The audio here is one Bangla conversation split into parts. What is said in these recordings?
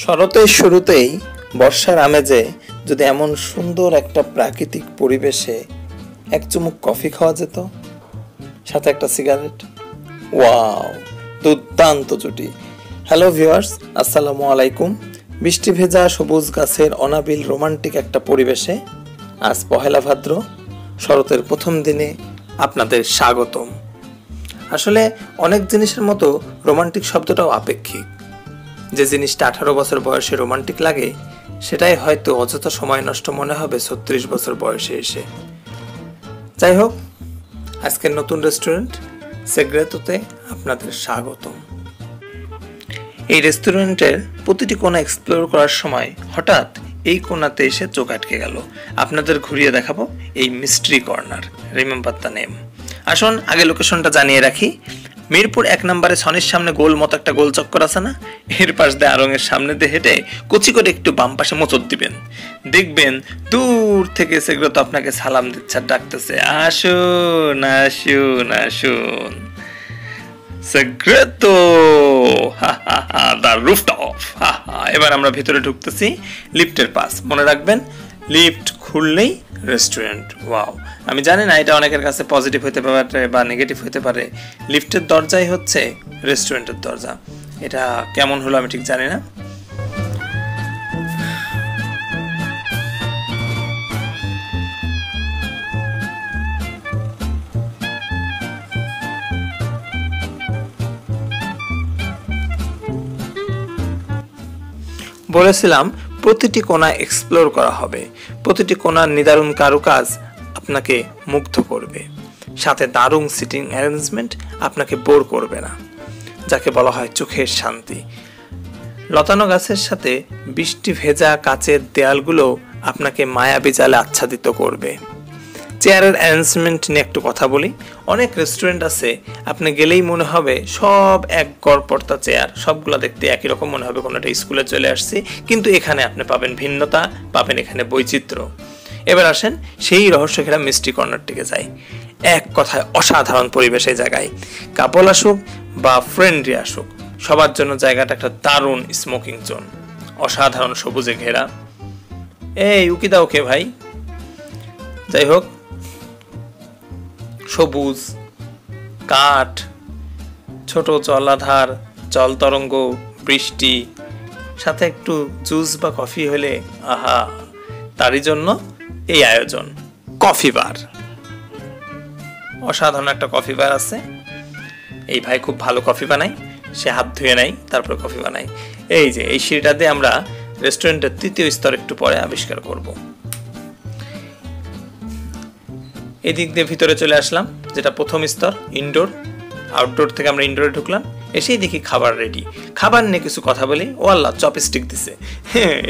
শরতের শুরুতেই বর্ষার আমেজে যদি এমন সুন্দর একটা প্রাকৃতিক পরিবেশে এক চুমুক কফি খাওয়া যেত, সাথে একটা সিগারেট, ওয়াও, দুর্দান্ত জুটি। হ্যালো ভিউয়ার্স, আসসালামু আলাইকুম। বৃষ্টি ভেজা সবুজ গাছের অনাবিল রোমান্টিক একটা পরিবেশে আজ পহেলা ভাদ্র, শরতের প্রথম দিনে আপনাদের স্বাগতম। আসলে অনেক জিনিসের মতো রোমান্টিক শব্দটাও আপেক্ষিক। যে জিনিসটা 18 বছর বয়সে রোমান্টিক লাগে, সেটাই হয়তো অযথা সময় নষ্ট মনে হবে 36 বছর বয়সে এসে। যাই হোক, আজকের নতুন রেস্টুরেন্ট সেগ্রেতোতে আপনাদের স্বাগতম। এই রেস্টুরেন্টের প্রতিটি কোণা এক্সপ্লোর করার সময় হঠাৎ এই কোণাতে এসে চোখ আটকে গেল। আপনাদের ঘুরিয়ে দেখাবো এই mystery corner. Remember the name. আসুন আগে লোকেশনটা জানিয়ে রাখি। মিরপুর 1 নম্বরে সনির সামনে গোল মতো একটা গোল চক্কর আছে না, এর পাশ দিয়ে আড়ংয়ের সামনে দিয়ে হেঁটে কুচি করে একটু বাম পাশে মোচড় দিবেন। দেখবেন দূর থেকে সেগ্রেতো আপনাকে সালাম দিচ্ছে আর ডাকতেছে, আসুন আসুন আসুন সেগ্রেতো, দ্য রুফটপ। এবার আমরা ভিতরে ঢুকতেছি লিফটের পাস। মনে রাখবেন, লিফট খুললেই রেস্টুরেন্ট। ওয়াও, আমি জানি না এটা অনেকের কাছে পজিটিভ হতে পারে বা নেগেটিভ হতে পারে। লিফটের দরজাই হচ্ছে রেস্টুরেন্টের দরজা। এটা কেমন হলো আমি ঠিক জানি না। বলেছিলাম প্রতিটি কোণা এক্সপ্লোর করা হবে। প্রতিটি কোণার নিদারুণ কারুকাজ আপনাকে মুগ্ধ করবে, সাথে দারুণ সিটিং অ্যারেঞ্জমেন্ট আপনাকে বোর করবে না, যাকে বলা হয় চোখের শান্তি। লতানো গাছের সাথে বৃষ্টি ভেজা কাচের দেয়ালগুলো আপনাকে মায়াবী জালে আচ্ছাদিত করবে। চেয়ারের অ্যারেঞ্জমেন্ট নিয়ে একটু কথা বলি। অনেক রেস্টুরেন্ট আছে আপনি গেলেই মনে হবে সব এক গড়পড়তা চেয়ার, সবগুলো দেখতে একই রকম মনে হবে, কোনোটা স্কুলে চলে আসছি। কিন্তু এখানে আপনি পাবেন ভিন্নতা, পাবেন এখানে বৈচিত্র্য। এবার আসেন সেই রহস্য ঘেরা মিস্ট্রি কর্নারটিকে যাই। এক কথায় অসাধারণ পরিবেশে জায়গায়, কাপল আসুক বা ফ্রেন্ডলি আসুক, সবার জন্য জায়গাটা একটা দারুণ স্মোকিং জোন, অসাধারণ সবুজে ঘেরা। এই উকি দাও কে ভাই। যাই হোক, সবুজ, কাঠ, ছোট জলাধার, জল তরঙ্গ, বৃষ্টি, সাথে একটু জুস বা কফি হলে আহা, তারই জন্য এই আয়োজন। কফি বার, অসাধারণ একটা কফি বার আছে। এই ভাই খুব ভালো কফি বানায়, সে হাত ধুয়ে নেয় তারপরে কফি বানায়। এই যে এই সিঁড়িটা দিয়ে আমরা রেস্টুরেন্টের 3য় স্তর একটু পরে আবিষ্কার করব। এদিক দিয়ে ভিতরে চলে আসলাম, যেটা প্রথম স্তর, ইনডোর। আউটডোর থেকে আমরা ইনডোরে ঢুকলাম, এসেই দেখি খাবার রেডি। খাবার নিয়ে কিছু কথা বলি। ও আল্লাহ, চপস্টিক দিছে।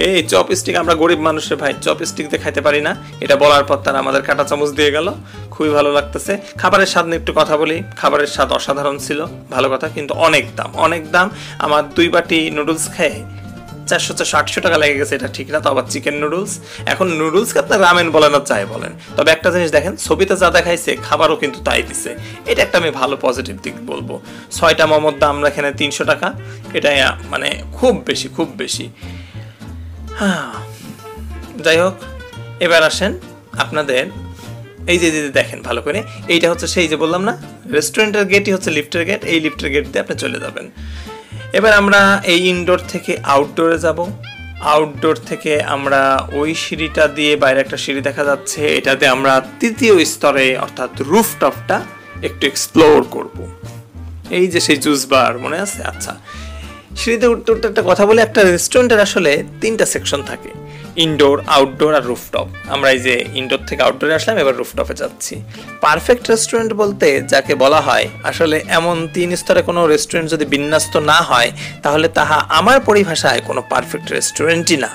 এই চপস্টিক, আমরা গরিব মানুষের ভাই চপস্টিক দিয়ে খাইতে পারি না। এটা বলার পর তারা আমাদের কাঁটা চামচ দিয়ে গেল, খুবই ভালো লাগতেছে। খাবারের স্বাদ নিয়ে একটু কথা বলি। খাবারের স্বাদ অসাধারণ ছিল, ভালো কথা, কিন্তু অনেক দাম, অনেক দাম। আমার 2 বাটি নুডলস খেয়ে 400-800 টাকা লেগে গেছে। এটা ঠিক না, তো আবার চিকেন নুডলস। এখন নুডলসকে আপনার রামেন বলেন আর চাই বলেন, তবে একটা জিনিস দেখেন, ছবিতে যা দেখাইছে খাবারও কিন্তু তাই দিছে। এটা একটা আমি ভালো পজিটিভ দিক বলবো। 6টা মোমোর দাম আমরা এখানে 300 টাকা। এটাই মানে খুব বেশি, খুব বেশি। হ্যাঁ, যাই হোক, এবার আসেন আপনাদের এই যে দেখেন ভালো করে, এইটা হচ্ছে সেই যে বললাম না, রেস্টুরেন্টের গেটই হচ্ছে লিফটের গেট। এই লিফটের গেট দিয়ে আপনি চলে যাবেন। এবার আমরা এই ইনডোর থেকে আউটডোরে যাব। আউটডোর থেকে আমরা ওই সিঁড়িটা দিয়ে, বাইরে একটা সিঁড়ি দেখা যাচ্ছে, এটাতে আমরা 3য় স্তরে অর্থাৎ রুফটপটা একটু এক্সপ্লোর করব। এই যে সেই জুস বার মনে আছে? আচ্ছা, সিঁড়িতে উঠতে উঠতে একটা কথা বলে, একটা রেস্টুরেন্টের আসলে 3টা সেকশন থাকে, ইনডোর, আউটডোর আর রুফটপ। আমরা এই যে ইনডোর থেকে আউটডোরে আসলাম, এবার রুফটপে যাচ্ছি। পারফেক্ট রেস্টুরেন্ট বলতে যাকে বলা হয়, আসলে এমন 3 স্তরে কোনো রেস্টুরেন্ট যদি বিন্যস্ত না হয়, তাহলে তাহা আমার পরিভাষায় কোনো পারফেক্ট রেস্টুরেন্টই না।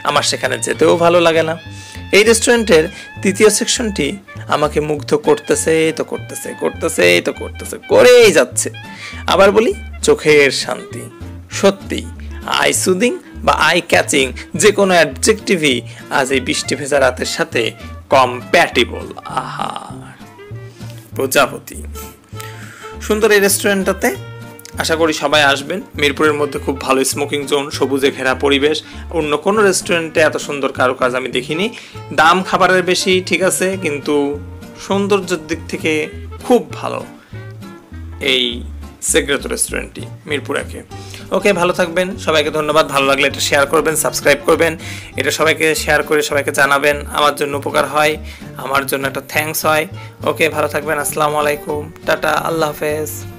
আমার সেখানে যেতেও ভালো লাগে না। এই রেস্টুরেন্টের 3য় সেকশনটি আমাকে মুগ্ধ করতেছে তো করতেছে, করতেছে তো করতেছে, করেই যাচ্ছে। আবার বলি, চোখের শান্তি। সত্যি আই সুদিং বা আই ক্যাচিং যে কোনো অ্যাডজেক্টিভই আজ এই বৃষ্টি ভেজা রাতের সাথে কম্প্যাটিবল। আহা, প্রজাপতি। সুন্দর এই রেস্টুরেন্টটাতে আশা করি সবাই আসবেন। মিরপুরের মধ্যে খুব ভালো স্মোকিং জোন, সবুজে ঘেরা পরিবেশ, অন্য কোনো রেস্টুরেন্টে এত সুন্দর কারুকাজ আমি দেখিনি। দাম খাবারের বেশি ঠিক আছে, কিন্তু সৌন্দর্যের দিক থেকে খুব ভালো এই সেগ্রেতো রেস্টুরেন্টটি মিরপুর একে। ওকে, ভালো থাকবেন, সবাইকে ধন্যবাদ। ভালো লাগলে এটা শেয়ার করবেন, সাবস্ক্রাইব করবেন, এটা সবাইকে শেয়ার করে সবাইকে জানাবেন, আমার জন্য উপকার হয়, আমার জন্য একটা থ্যাঙ্কস হয়। ওকে, ভালো থাকবেন, আসসালামু আলাইকুম, টাটা, আল্লাহ হাফেজ।